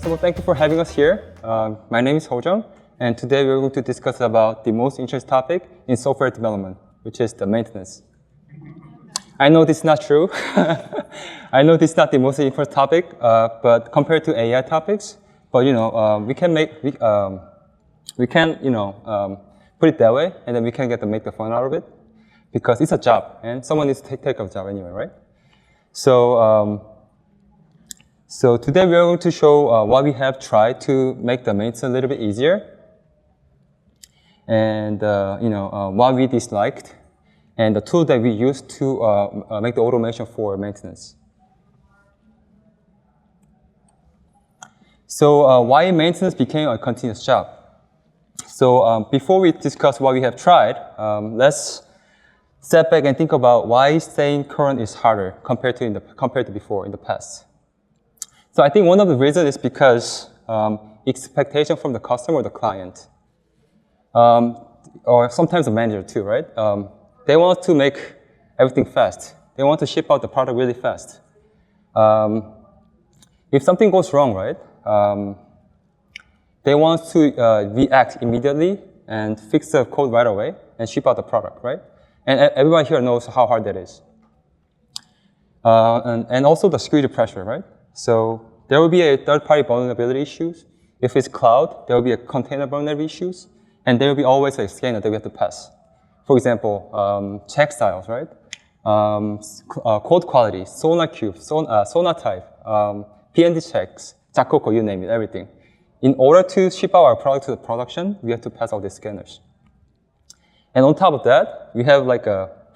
First of all, thank you for having us here. My name is Jong, and today we're going to discuss about the most interesting topic in software development, which is the maintenance. I know this is not true. I know this is not the most important topic, but compared to AI topics, but we can put it that way, and then we can make the fun out of it, because it's a job, and someone needs to take care of the job anyway, right? So today we are going to show what we have tried to make the maintenance a little bit easier, and what we disliked, and the tool that we used to make the automation for maintenance. So why maintenance became a continuous job? So before we discuss what we have tried, let's step back and think about why staying current is harder compared to before in the past. So I think one of the reasons is because expectation from the customer or the client, or sometimes the manager too, right? They want to make everything fast. They want to ship out the product really fast. If something goes wrong, right? They want to react immediately and fix the code right away and ship out the product, right? And everyone here knows how hard that is. And also the security pressure, right? So there will be a third-party vulnerability issues. If it's cloud, there will be a container vulnerability issues, and there will be always a scanner that we have to pass. For example, check styles, right? Code quality, SonarQube, Sonatype, PND checks, Jakoko, you name it, everything. In order to ship out our product to the production, we have to pass all these scanners. And on top of that, we have like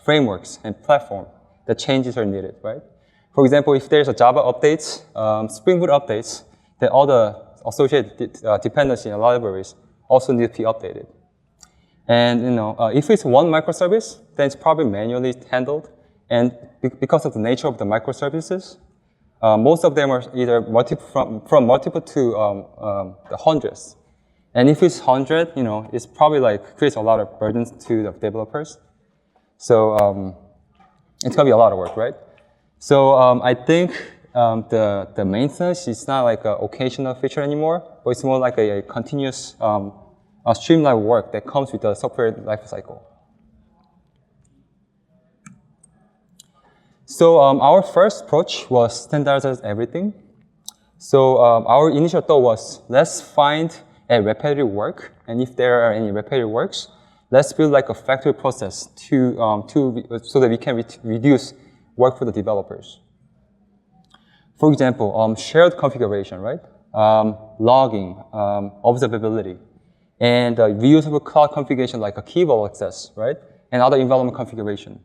frameworks and platform that changes are needed, right? For example, if there's a Java updates, Spring Boot updates, then all the associated dependencies and libraries also need to be updated. And if it's one microservice, then it's probably manually handled. And because of the nature of the microservices, most of them are either from multiple to the hundreds. And if it's 100, it's probably creates a lot of burdens to the developers. So it's gonna be a lot of work, right? So I think the maintenance is not like an occasional feature anymore, but it's more like a continuous streamlined work that comes with the software lifecycle. So our first approach was standardize everything. So our initial thought was, let's find a repetitive work, and if there are any repetitive works, let's build like a factory process so that we can reduce work for the developers. For example, shared configuration, right? Logging, observability, and reusable cloud configuration like a key vault access, right? And other environment configuration.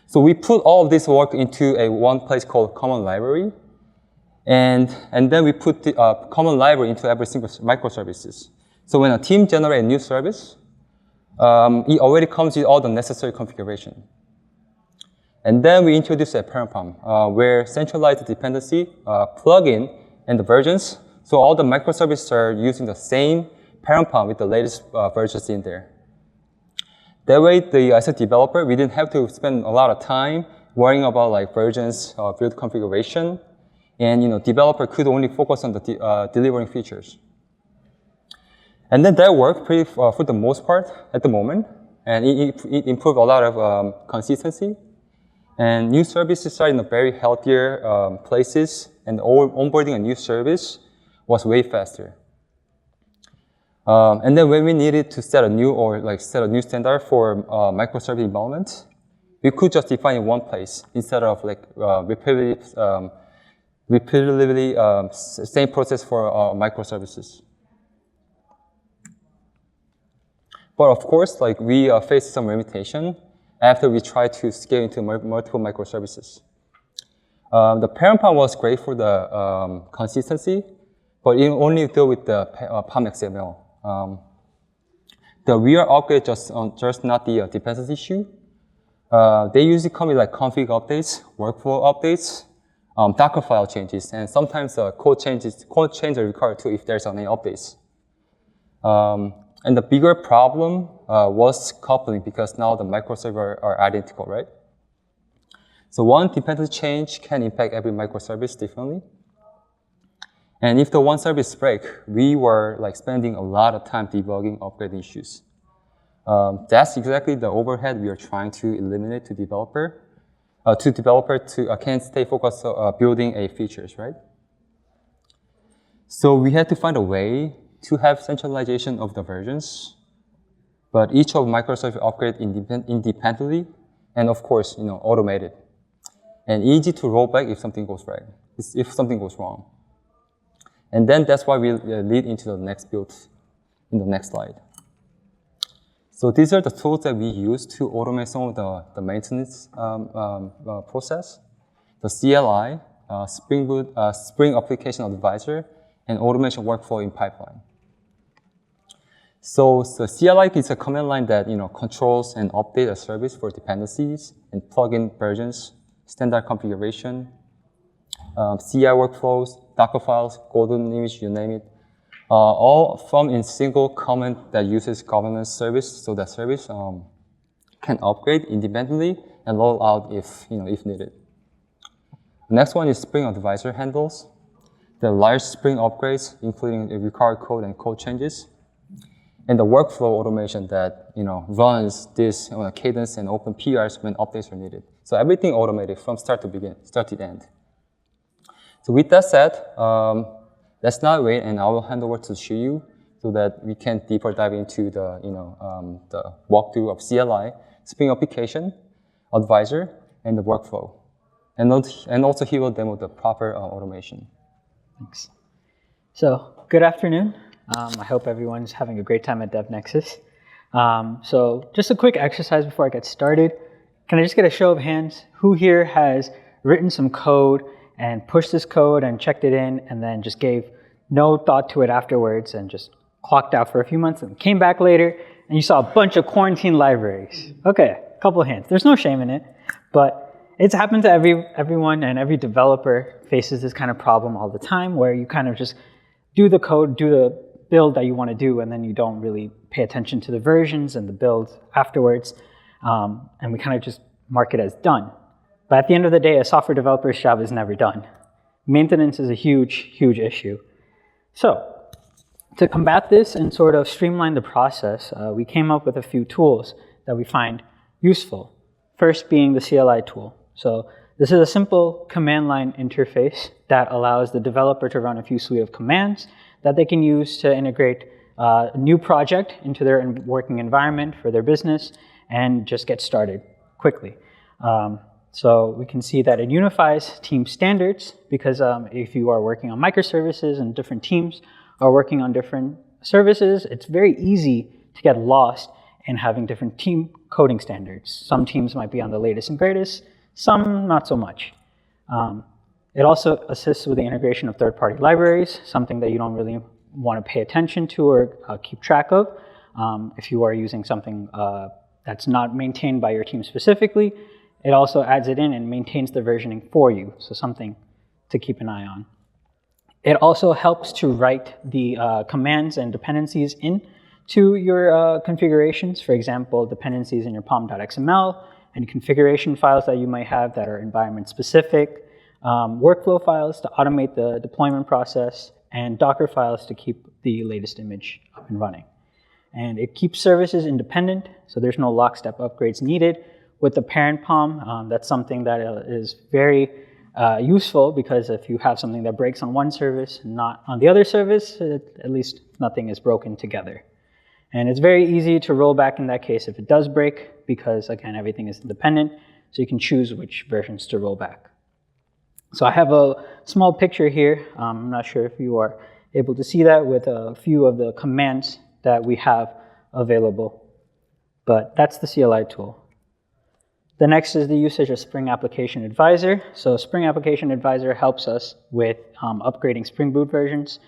So we put all of this work into one place called common library, and then we put the common library into every single microservices. So when a team generates a new service, it already comes with all the necessary configuration. And then we introduce a parent palm, where centralized dependency, plugin, and the versions. So all the microservices are using the same parent palm with the latest versions in there. That way, as a developer, we didn't have to spend a lot of time worrying about versions, build configuration, and developer could only focus on the delivering features. And then that worked pretty for the most part at the moment, and it improved a lot of consistency. And new services are in a very healthier places, and onboarding a new service was way faster. And then when we needed to set a new standard for microservice development, we could just define in one place instead of repeatedly same process for microservices. But of course, we faced some limitation after we tried to scale into multiple microservices. The parent palm was great for the consistency, but it only deal with the PAM XML. The real upgrade just not the dependency issue. They usually come with config updates, workflow updates, Docker file changes, and sometimes code changes are required too if there's any updates. And the bigger problem was coupling, because now the microservices are identical, right? So one dependency change can impact every microservice differently. And if the one service break, we were like spending a lot of time debugging upgrade issues. That's exactly the overhead we are trying to eliminate to developer can stay focused building a features, right? So we had to find a way to have centralization of the versions, but each of microservice upgrade independently, and of course, automated, and easy to roll back if something goes right, if something goes wrong. And then that's why we lead into the next build in the next slide. So these are the tools that we use to automate some of the maintenance process. The CLI, Spring Application Advisor, and automation workflow in pipeline. So the CLI is a command line that controls and updates a service for dependencies and plugin versions, standard configuration, CI workflows, Docker files, golden image, you name it. All from in single command that uses governance service, so that service can upgrade independently and roll out if needed. The next one is Spring Advisor handles the large Spring upgrades, including the required code and code changes, and the workflow automation that runs this on a cadence and open PRs when updates are needed. So everything automated from start to end. So with that said, let's not wait, and I will hand over to Shriyu so that we can deeper dive into the the walkthrough of CLI, Spring Application Advisor, and the workflow, and also he will demo the proper automation. Thanks. So good afternoon. I hope everyone's having a great time at Devnexus. So just a quick exercise before I get started. Can I just get a show of hands? Who here has written some code and pushed this code and checked it in and then just gave no thought to it afterwards and just clocked out for a few months and came back later and you saw a bunch of quarantine libraries? Okay, a couple of hands. There's no shame in it, but it's happened to everyone, and every developer faces this kind of problem all the time where you kind of just do the code, do the build that you want to do, and then you don't really pay attention to the versions and the build afterwards, and we kind of just mark it as done. But at the end of the day, a software developer's job is never done. Maintenance is a huge, huge issue. So to combat this and sort of streamline the process, we came up with a few tools that we find useful. First being the CLI tool. So this is a simple command line interface that allows the developer to run a few suite of commands that they can use to integrate a new project into their working environment for their business and just get started quickly. So we can see that it unifies team standards because if you are working on microservices and different teams are working on different services, it's very easy to get lost in having different team coding standards. Some teams might be on the latest and greatest, some not so much. It also assists with the integration of third-party libraries, something that you don't really want to pay attention to or keep track of. If you are using something that's not maintained by your team specifically, it also adds it in and maintains the versioning for you, so something to keep an eye on. It also helps to write the commands and dependencies into your configurations. For example, dependencies in your pom.xml and configuration files that you might have that are environment-specific, workflow files to automate the deployment process, and Docker files to keep the latest image up and running. And it keeps services independent, so there's no lockstep upgrades needed. With the parent POM, that's something that is very useful because if you have something that breaks on one service and not on the other service, at least nothing is broken together. And it's very easy to roll back in that case if it does break because, again, everything is independent, so you can choose which versions to roll back. So I have a small picture here. I'm not sure if you are able to see that with a few of the commands that we have available, but that's the CLI tool. The next is the usage of Spring Application Advisor. So Spring Application Advisor helps us with upgrading Spring Boot versions.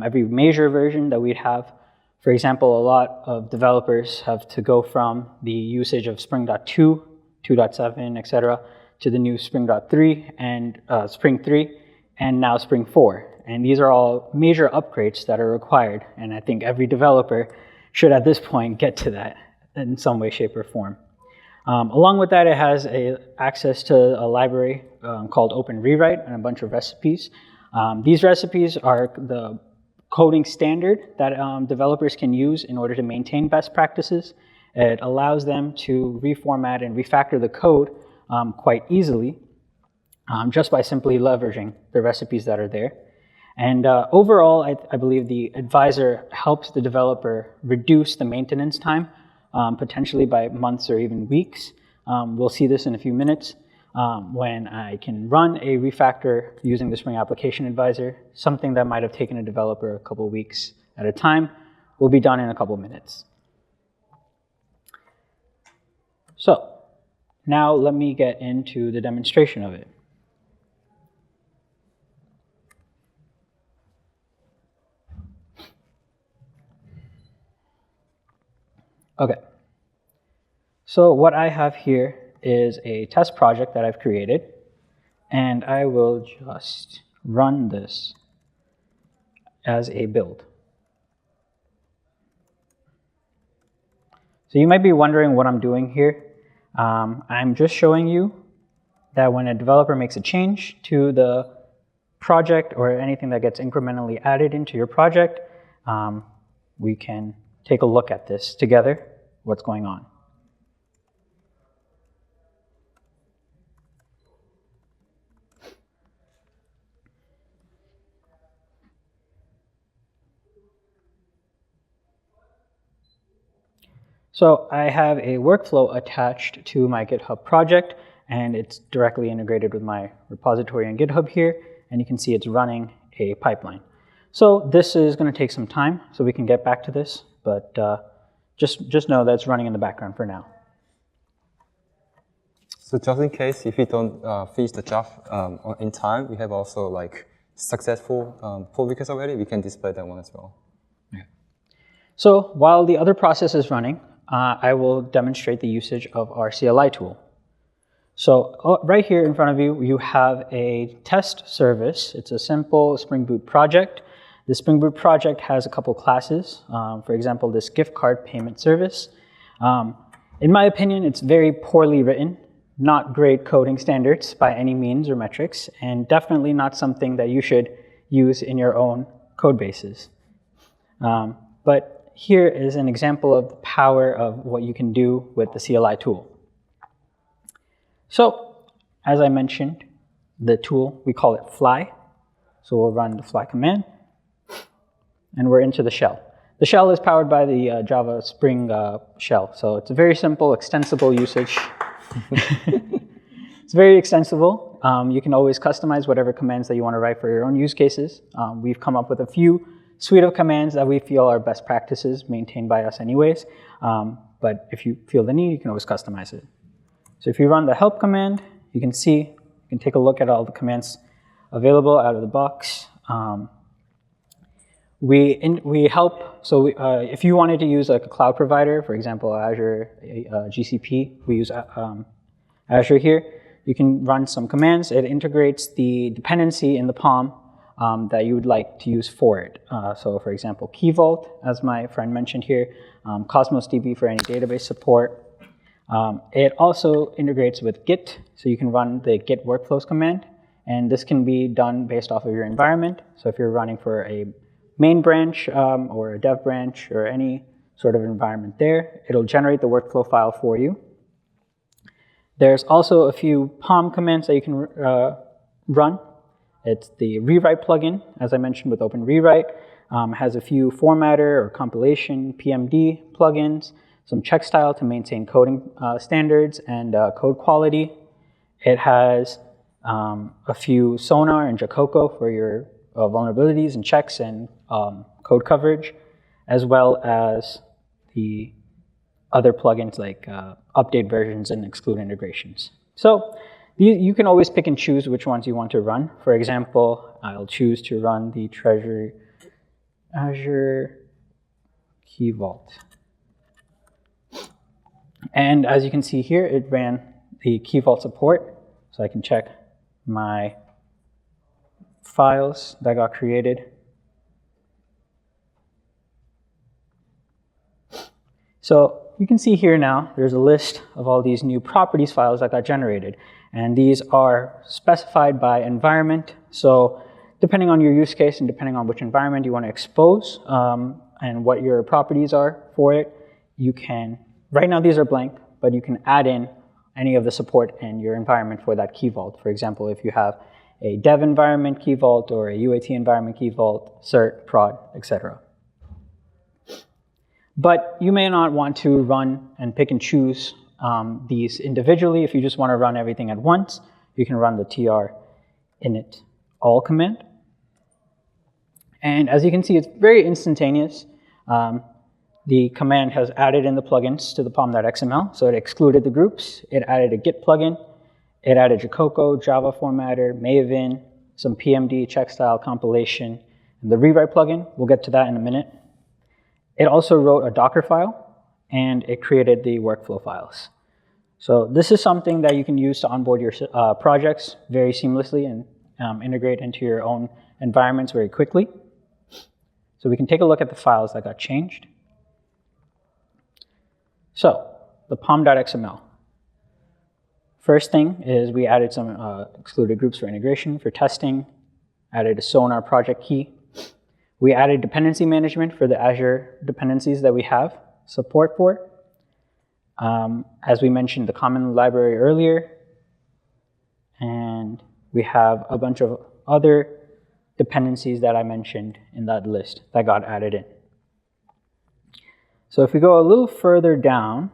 Every major version that we have, for example, a lot of developers have to go from the usage of Spring.2, 2.7, etc., to the new Spring.3 and Spring 3, and now Spring 4. And these are all major upgrades that are required. And I think every developer should at this point get to that in some way, shape, or form. Along with that, it has access to a library called Open Rewrite and a bunch of recipes These recipes are the coding standard that developers can use in order to maintain best practices. It allows them to reformat and refactor the code quite easily just by simply leveraging the recipes that are there. And overall, I believe the advisor helps the developer reduce the maintenance time, potentially by months or even weeks. We'll see this in a few minutes when I can run a refactor using the Spring Application Advisor. Something that might have taken a developer a couple weeks at a time will be done in a couple minutes. So now let me get into the demonstration of it. Okay, so what I have here is a test project that I've created, and I will just run this as a build. So you might be wondering what I'm doing here. I'm just showing you that when a developer makes a change to the project or anything that gets incrementally added into your project, we can take a look at this together, what's going on. So I have a workflow attached to my GitHub project, and it's directly integrated with my repository on GitHub here, and you can see it's running a pipeline. So this is going to take some time, so we can get back to this, but just know that it's running in the background for now. So just in case, if you don't finish the job in time, we have also like successful pull requests already. We can display that one as well. Okay. So while the other process is running, I will demonstrate the usage of our CLI tool. So right here in front of you, you have a test service. It's a simple Spring Boot project. The Spring Boot project has a couple classes. For example, this gift card payment service. In my opinion, it's very poorly written, not great coding standards by any means or metrics, and definitely not something that you should use in your own code bases. But here is an example of the power of what you can do with the CLI tool. So, as I mentioned, the tool, we call it fly. So we'll run the fly command, and we're into the shell. The shell is powered by the Java Spring shell. So it's a very simple, extensible usage. It's very extensible. You can always customize whatever commands that you want to write for your own use cases. We've come up with a few suite of commands that we feel are best practices maintained by us anyways. But if you feel the need, you can always customize it. So if you run the help command, you can see, you can take a look at all the commands available out of the box. We help, so if you wanted to use like a cloud provider, for example, Azure, GCP, we use Azure here, you can run some commands. It integrates the dependency in the POM that you would like to use for it. So for example, Key Vault, as my friend mentioned here, Cosmos DB for any database support. It also integrates with Git, so you can run the Git workflows command, and this can be done based off of your environment. So if you're running for a main branch or a dev branch or any sort of environment there, it'll generate the workflow file for you. There's also a few POM commands that you can run. It's the rewrite plugin, as I mentioned with Open Rewrite, has a few formatter or compilation, PMD plugins, some check style to maintain coding standards and code quality. It has a few Sonar and Jacoco for your vulnerabilities and checks and code coverage, as well as the other plugins like update versions and exclude integrations. So you can always pick and choose which ones you want to run. For example, I'll choose to run the Azure Key Vault. And as you can see here, it ran the Key Vault support, so I can check my files that got created. So you can see here now, there's a list of all these new properties files that got generated. And these are specified by environment. So depending on your use case and depending on which environment you want to expose and what your properties are for it, you can, right now these are blank, but you can add in any of the support in your environment for that key vault. For example, if you have a dev environment key vault or a UAT environment key vault, cert, prod, etc. But you may not want to run and pick and choose these individually. If you just want to run everything at once, you can run the tr init all command. And as you can see, it's very instantaneous. The command has added in the plugins to the pom.xml, so it excluded the groups. It added a Git plugin. It added Jacoco, Java formatter, Maven, some PMD, check style, compilation, and the rewrite plugin. We'll get to that in a minute. It also wrote a Docker file, and it created the workflow files. So this is something that you can use to onboard your projects very seamlessly and integrate into your own environments very quickly. So we can take a look at the files that got changed. So the pom.xml. First thing is we added some excluded groups for integration, for testing, added a Sonar project key. We added dependency management for the Azure dependencies that we have support for. As we mentioned, the common library earlier. And we have a bunch of other dependencies that I mentioned in that list that got added in. So if we go a little further down,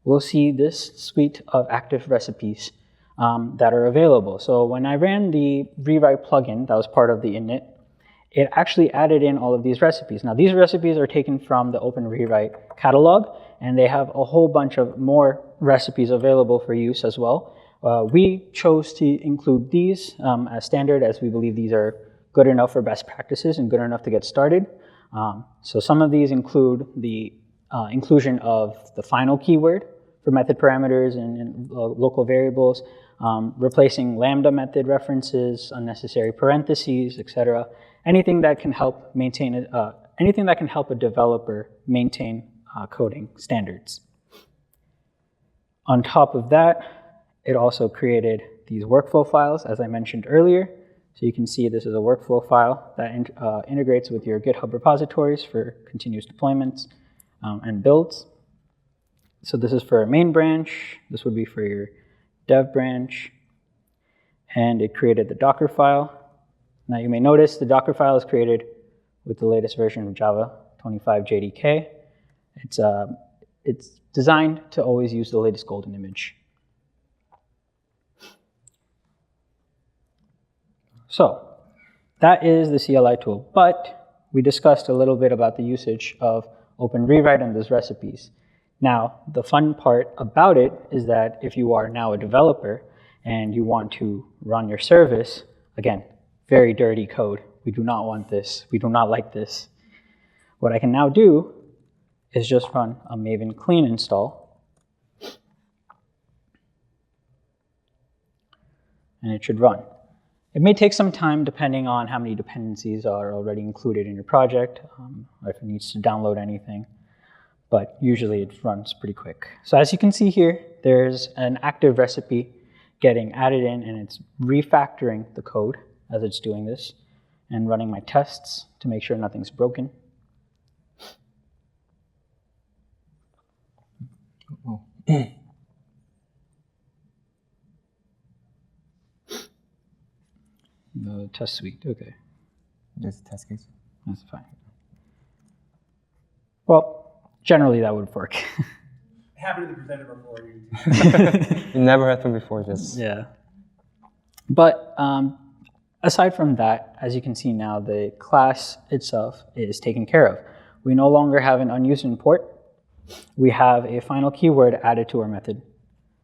we'll see this suite of active recipes that are available. So when I ran the rewrite plugin that was part of the init, it actually added in all of these recipes. Now these recipes are taken from the Open Rewrite catalog, and they have a whole bunch of more recipes available for use as well. We chose to include these as standard, as we believe these are good enough for best practices and good enough to get started. So some of these include the inclusion of the final keyword for method parameters and local variables, replacing Lambda method references, unnecessary parentheses, etc. Anything that can help maintain anything that can help a developer maintain coding standards. On top of that, it also created these workflow files, as I mentioned earlier. So you can see this is a workflow file that integrates with your GitHub repositories for continuous deployments and builds. So this is for a main branch. This would be for your dev branch. And it created the Docker file. Now you may notice the Docker file is created with the latest version of Java 25 JDK. It's designed to always use the latest golden image. So that is the CLI tool, but we discussed a little bit about the usage of Open Rewrite and those recipes. Now, the fun part about it is that if you are now a developer and you want to run your service, again, very dirty code. We do not want this. We do not like this. What I can now do is just run a Maven clean install, and it should run. It may take some time depending on how many dependencies are already included in your project, or if it needs to download anything, but usually it runs pretty quick. So as you can see here, there's an active recipe getting added in, and it's refactoring the code as it's doing this and running my tests to make sure nothing's broken. Oh. The test suite, okay. Just test case. That's fine. Well, generally that would work. Happy to be presented before you. It never happened before, just. Yeah. But aside from that, as you can see now, the class itself is taken care of. We no longer have an unused import. We have a final keyword added to our method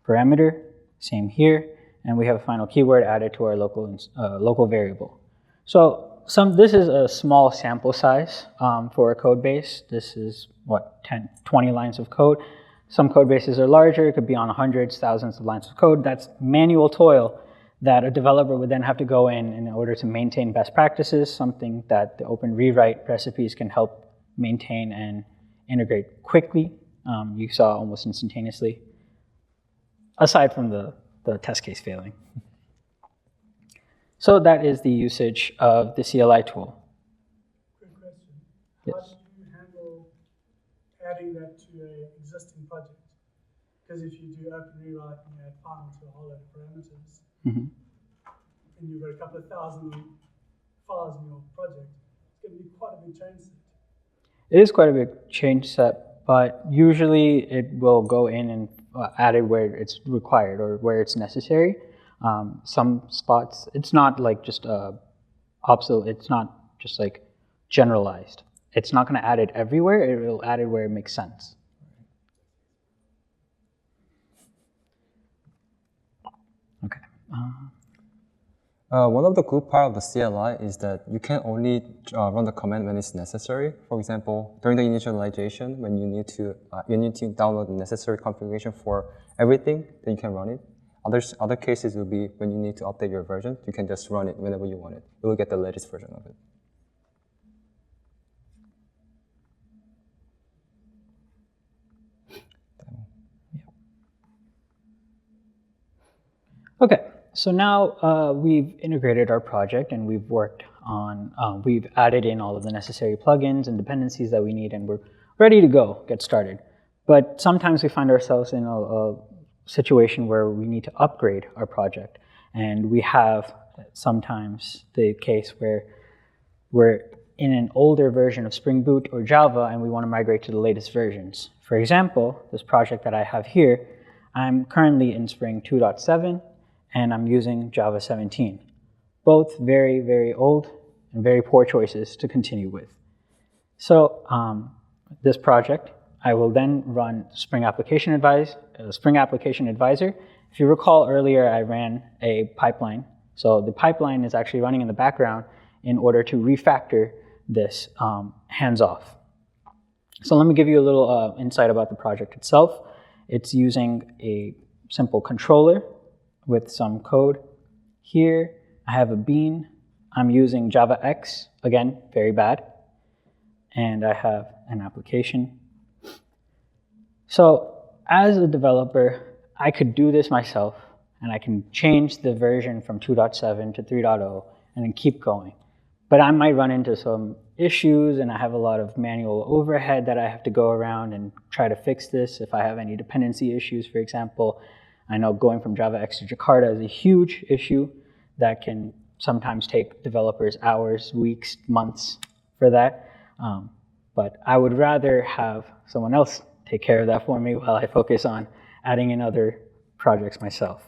parameter, same here, and we have a final keyword added to our local variable. So this is a small sample size for a code base. This is, what, 10, 20 lines of code. Some code bases are larger. It could be on hundreds, thousands of lines of code. That's manual toil that a developer would then have to go in order to maintain best practices, something that the Open Rewrite recipes can help maintain and integrate quickly. You saw almost instantaneously, aside from the test case failing. So that is the usage of the CLI tool. Quick question. Yes. How do you handle adding that to an existing project? Because if you do open rewrite and you add final to a whole load of parameters, Mm-hmm. and you've got a couple of thousand files in your project, it's going to be quite a big change set. It is quite a big change set, but usually it will go in and add it where it's required or where it's necessary. Some spots, it's not like just obsolete, it's not just like generalized. It's not going to add it everywhere, it will add it where it makes sense. Okay. One of the good part of the CLI is that you can only run the command when it's necessary. For example, during the initialization, when you need to download the necessary configuration for everything, then you can run it. Other cases will be when you need to update your version, you can just run it whenever you want it. You will get the latest version of it. Okay, so now we've integrated our project and we've worked on, we've added in all of the necessary plugins and dependencies that we need, and we're ready to go, get started. But sometimes we find ourselves in a situation where we need to upgrade our project. And we have sometimes the case where we're in an older version of Spring Boot or Java and we want to migrate to the latest versions. For example, this project that I have here, I'm currently in Spring 2.7 and I'm using Java 17. Both very, very old and very poor choices to continue with. So this project, I will then run Spring Application Advisor. If you recall earlier, I ran a pipeline. So the pipeline is actually running in the background in order to refactor this hands-off. So let me give you a little insight about the project itself. It's using a simple controller with some code. Here, I have a bean. I'm using Java X, again, very bad. And I have an application. So as a developer, I could do this myself, and I can change the version from 2.7 to 3.0 and then keep going. But I might run into some issues, and I have a lot of manual overhead that I have to go around and try to fix this. If I have any dependency issues, for example, I know going from Java X to Jakarta is a huge issue that can sometimes take developers hours, weeks, months for that. But I would rather have someone else take care of that for me while I focus on adding in other projects myself.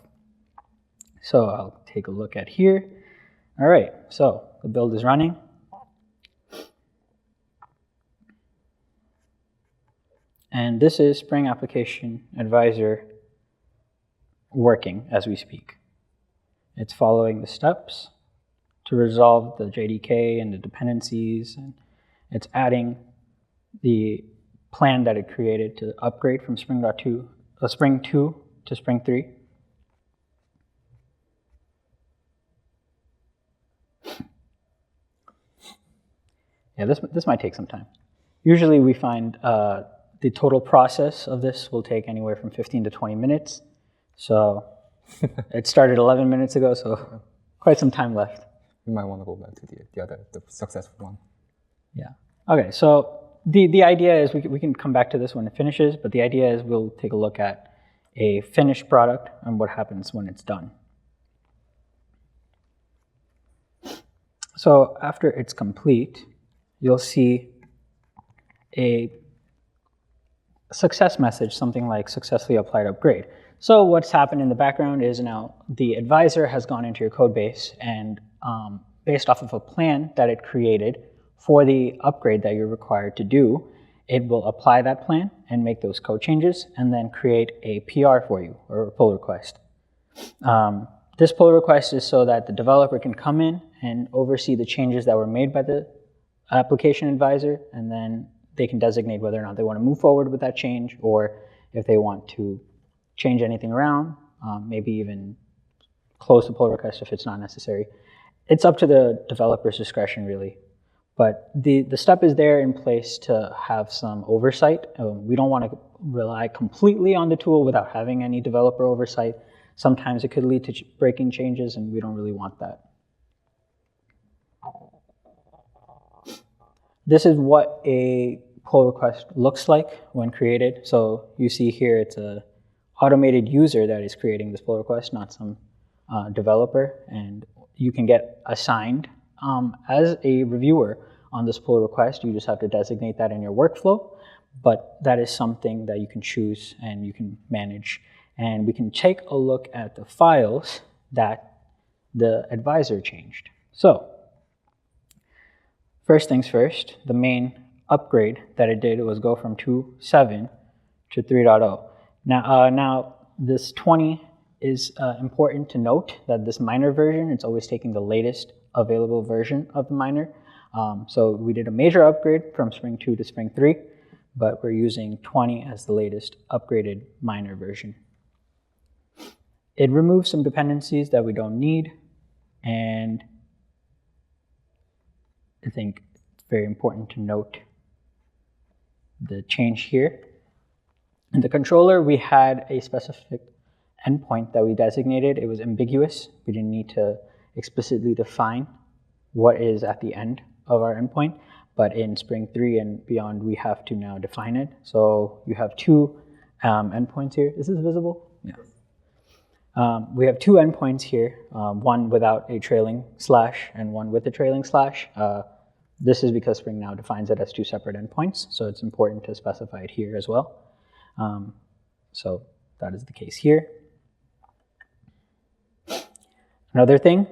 So I'll take a look at here. All right, so the build is running. And this is Spring Application Advisor working as we speak. It's following the steps to resolve the JDK and the dependencies, and it's adding the plan that it created to upgrade from Spring 2 to Spring 3. Yeah, this might take some time. Usually we find the total process of this will take anywhere from 15 to 20 minutes. So it started 11 minutes ago, so quite some time left. You might want to go back to the successful one. Yeah. Okay, so the idea is we can come back to this when it finishes, but the idea is we'll take a look at a finished product and what happens when it's done. So after it's complete, you'll see a success message, something like successfully applied upgrade. So what's happened in the background is now the advisor has gone into your code base and based off of a plan that it created for the upgrade that you're required to do, it will apply that plan and make those code changes and then create a PR for you or a pull request. This pull request is so that the developer can come in and oversee the changes that were made by the application advisor, and then they can designate whether or not they want to move forward with that change, or if they want to change anything around, maybe even close the pull request if it's not necessary. It's up to the developer's discretion, really. But the step is there in place to have some oversight. We don't want to rely completely on the tool without having any developer oversight. Sometimes it could lead to breaking changes, and we don't really want that. this is what a pull request looks like when created. So you see here it's a automated user that is creating this pull request, not some developer, and you can get assigned as a reviewer on this pull request. You just have to designate that in your workflow, but that is something that you can choose and you can manage. And we can take a look at the files that the advisor changed. So first things first, the main upgrade that it did was go from 2.7 to 3.0. Now this 20 is important to note that this minor version, it's always taking the latest available version of the minor. So we did a major upgrade from Spring 2 to Spring 3, but we're using 20 as the latest upgraded minor version. It removes some dependencies that we don't need, and I think it's very important to note the change here. In the controller, we had a specific endpoint that we designated. It was ambiguous. We didn't need to explicitly define what is at the end of our endpoint, but in Spring 3 and beyond, we have to now define it. So you have two endpoints here. Is this visible? Yeah. We have two endpoints here, one without a trailing slash and one with a trailing slash. This is because Spring now defines it as two separate endpoints, so it's important to specify it here as well. So that is the case here. Another thing,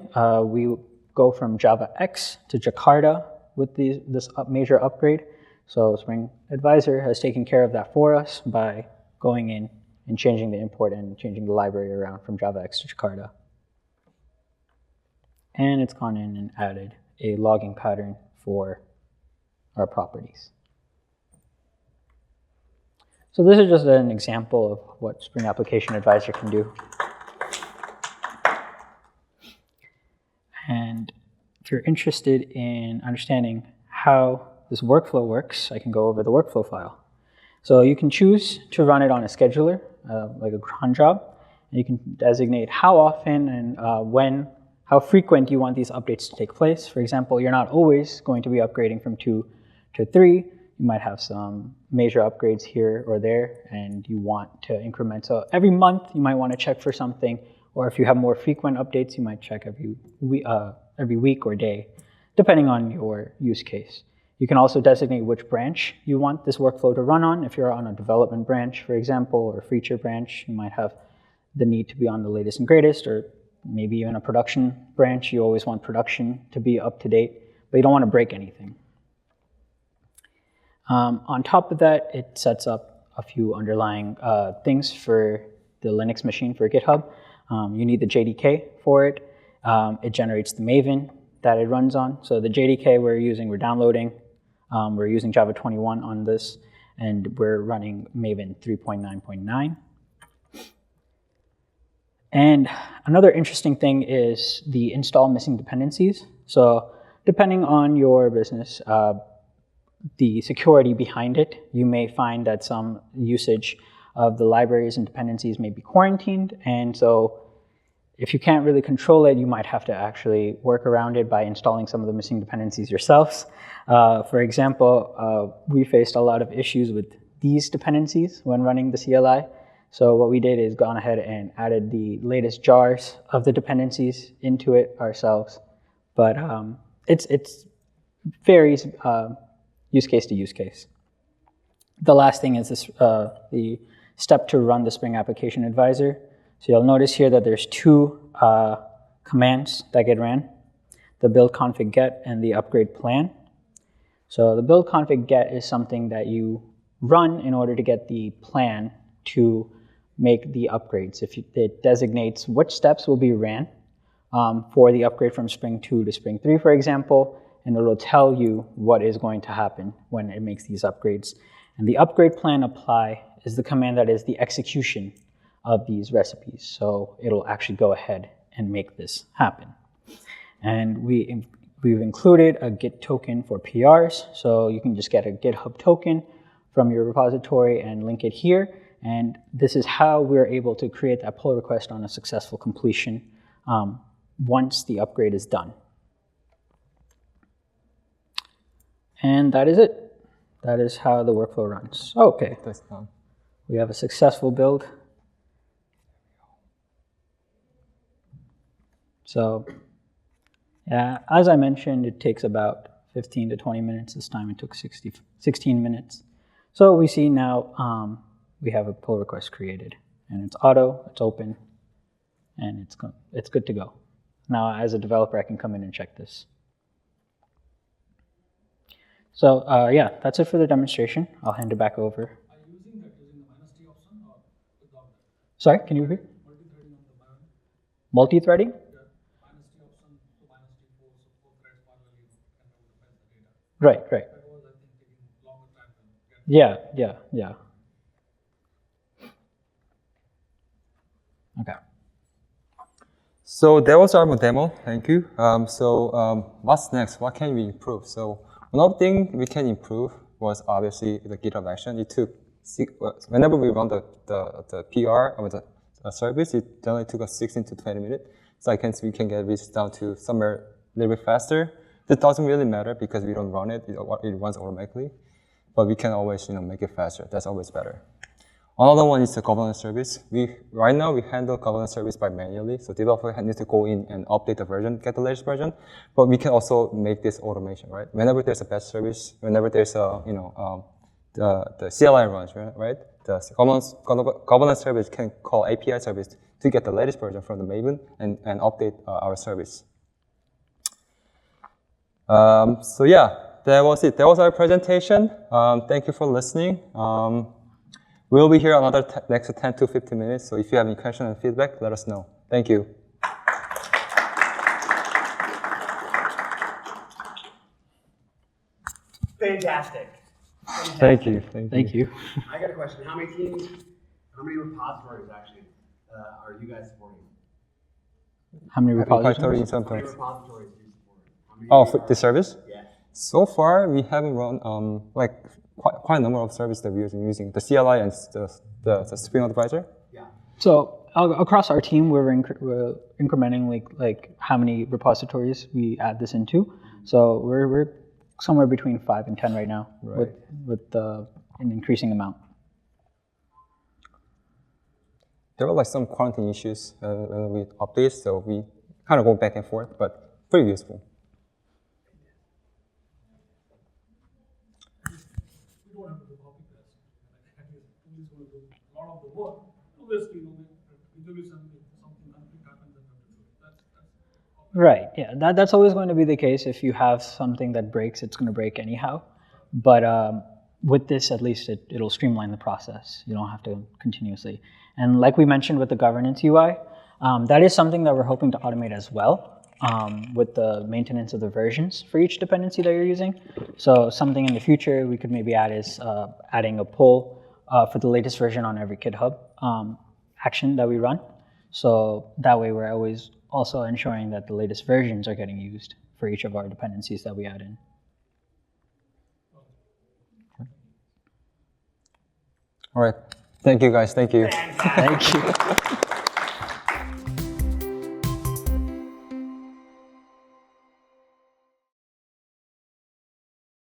we go from Java X to Jakarta with this major upgrade. So Spring Advisor has taken care of that for us by going in and changing the import and changing the library around from Java X to Jakarta. And it's gone in and added a logging pattern for our properties. So this is just an example of what Spring Application Advisor can do. And if you're interested in understanding how this workflow works, I can go over the workflow file. So you can choose to run it on a scheduler, like a cron job. And you can designate how often and how frequent you want these updates to take place. For example, you're not always going to be upgrading from 2 to 3. You might have some major upgrades here or there, and you want to increment. So every month, you might want to check for something, or if you have more frequent updates, you might check every week or day, depending on your use case. You can also designate which branch you want this workflow to run on. If you're on a development branch, for example, or a feature branch, you might have the need to be on the latest and greatest, or maybe even a production branch. You always want production to be up to date, but you don't want to break anything. On top of that, it sets up a few underlying things for the Linux machine for GitHub. You need the JDK for it. It generates the Maven that it runs on. So the JDK we're downloading. We're using Java 21 on this, and we're running Maven 3.9.9. And another interesting thing is the install missing dependencies. So depending on your business, the security behind it, you may find that some usage of the libraries and dependencies may be quarantined. And so if you can't really control it, you might have to actually work around it by installing some of the missing dependencies yourselves. For example, we faced a lot of issues with these dependencies when running the CLI. So what we did is gone ahead and added the latest jars of the dependencies into it ourselves. But it varies use case to use case. The last thing is this, the step to run the Spring Application Advisor. So you'll notice here that there's two commands that get ran, the build config get and the upgrade plan. So the build config get is something that you run in order to get the plan to make the upgrades. It designates which steps will be ran for the upgrade from Spring 2 to Spring 3, for example, and it will tell you what is going to happen when it makes these upgrades. And the upgrade plan apply is the command that is the execution of these recipes. So it'll actually go ahead and make this happen. And we've included a Git token for PRs. So you can just get a GitHub token from your repository and link it here. And this is how we're able to create that pull request on a successful completion once the upgrade is done. And that is it. That is how the workflow runs. Okay, That's done. we have a successful build. So, yeah, as I mentioned, it takes about 15 to 20 minutes. This time it took 16 minutes. So we see now we have a pull request created, and it's auto, it's open, and it's good to go. Now, as a developer, I can come in and check this. So yeah, that's it for the demonstration. I'll hand it back over. Are you using the -t option or without that? Sorry, can you repeat? Multi-threading on the back. Multi-threading? Yeah, -t option to -t4, so 4 threads parallelly can fetch the data. Right. That was, I think, taking longer time to get. Yeah. Okay. So that was our demo. Thank you. What's next? What can we improve? So another thing we can improve was obviously the GitHub action. It took whenever we run the PR or the service, it generally took us 16 to 20 minutes. So we can get this down to somewhere a little bit faster. That doesn't really matter because we don't run it. It runs automatically, but we can always make it faster. That's always better. Another one is the governance service. Right now we handle governance service by manually, so developer needs to go in and update the version, get the latest version. But we can also make this automation, right? Whenever there's a batch service, whenever there's a the CLI runs, right? The governance service can call API service to get the latest version from the Maven and update our service. So yeah, that was it. That was our presentation. Thank you for listening. We'll be here another next 10 to 15 minutes, so if you have any questions and feedback, let us know. Thank you. Fantastic. Thank you. Thank you. I got a question. How many teams, how many repositories actually are you guys supporting? How many repositories? How many repositories do you support? How many For the service? Yeah. So far, we haven't run quite a number of services that we're using the CLI and the Spring Advisor. Yeah. So across our team, we're incrementing like how many repositories we add this into. So we're somewhere between 5 and 10 right now, Right. with an increasing amount. There were some quarantine issues when we update, so we kind of go back and forth, but pretty useful. We don't have to do copy paste. At least we just want to do a lot of the work. Obviously, something conflict happens and have to do it. That's Right. Yeah. That's always going to be the case. If you have something that breaks, it's going to break anyhow. But with this, at least it'll streamline the process. You don't have to continuously. And like we mentioned with the governance UI, that is something that we're hoping to automate as well with the maintenance of the versions for each dependency that you're using. So something in the future we could maybe add is adding a pull for the latest version on every GitHub action that we run. So that way we're always also ensuring that the latest versions are getting used for each of our dependencies that we add in. All right. Thank you, guys. Thank you. Thank you.